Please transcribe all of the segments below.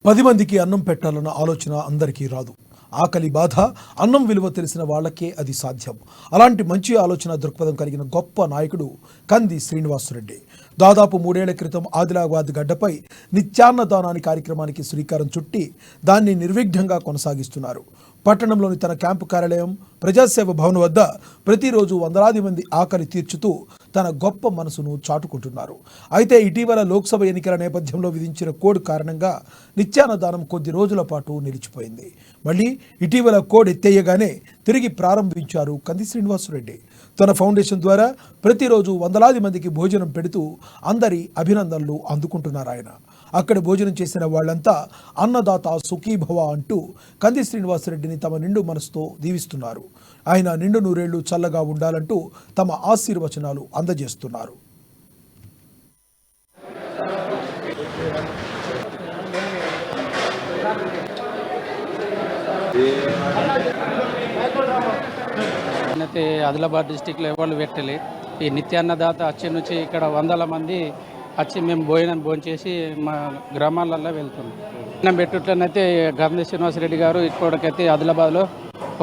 10 మందికి అన్నం పెట్టాలన్న ఆలోచన అందరికీ రాదు. ఆకలి బాధ, అన్నం విలువ తెలిసిన వాళ్ళకే అది సాధ్యం. అలాంటి మంచి ఆలోచన దృక్పథం కలిగిన గొప్ప నాయకుడు కంది శ్రీనివాసరెడ్డి. దాదాపు 3 ఏళ్ల క్రితం ఆదిలాబాద్ గడ్డపై నిత్యాన్నదానాని కార్యక్రమానికి శ్రీకారం చుట్టి దాన్ని నిర్విఘ్నంగా కొనసాగిస్తున్నారు. పట్టణంలోని తన క్యాంపు కార్యాలయం ప్రజాసేవ భవన్ వద్ద ప్రతిరోజు వందలాది మంది ఆకలి తీర్చుతూ తన గొప్ప మనసును చాటుకుంటున్నారు. అయితే ఇటీవల లోక్సభ ఎన్నికల నేపథ్యంలో విధించిన కోడ్ కారణంగా నిత్యాన్నదానం కొద్ది రోజుల పాటు నిలిచిపోయింది. మళ్ళీ ఇటీవల కోడ్ ఎత్తేయగానే తిరిగి ప్రారంభించారు కంది శ్రీనివాసరెడ్డి. తన ఫౌండేషన్ ద్వారా ప్రతిరోజు వందలాది మందికి భోజనం పెడుతూ అందరి అభినందనలు అందుకుంటున్నారు ఆయన. అక్కడ భోజనం చేసిన వాళ్ళంతా అన్నదాత సుఖీభవ అంటూ కంది శ్రీనివాసరెడ్డిని తమ నిండు మనసుతో దీవిస్తున్నారు. ఆయన నిండు నూరేళ్లు చల్లగా ఉండాలంటూ తమ ఆశీర్వచనాలు అందజేస్తున్నారు. అయితే ఆదిలాబాద్ డిస్టిక్లో ఎవరు పెట్టలే. ఈ నిత్యాన్నదాత వచ్చి నుంచి ఇక్కడ వందల మంది వచ్చి మేము భోజనం చేసి మా గ్రామాలలో వెళ్తున్నాం. అన్నం పెట్టుట్లనైతే కంది శ్రీనివాసరెడ్డి గారు ఇప్పటికైతే ఆదిలాబాద్లో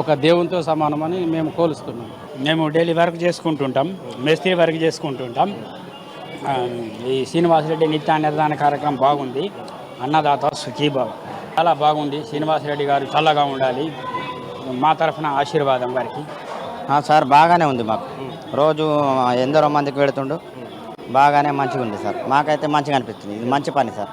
ఒక దేవునితో సమానమని మేము కోలుస్తున్నాం. మేము డైలీ వర్క్ చేసుకుంటుంటాం, మేస్త్రి వర్క్ చేసుకుంటుంటాం. ఈ శ్రీనివాసరెడ్డి నిత్యాన్నదాన కార్యక్రమం బాగుంది. అన్నదాత సుఖీభవ చాలా బాగుంది. శ్రీనివాసరెడ్డి గారు చల్లగా ఉండాలి. మా తరఫున ఆశీర్వాదం వారికి. సార్ బాగానే ఉంది. మాకు రోజు ఎందరో మందికి పెడుతుండు. బాగానే మంచిగా ఉంది సార్. మాకైతే మంచిగా అనిపిస్తుంది. ఇది మంచి పని సార్.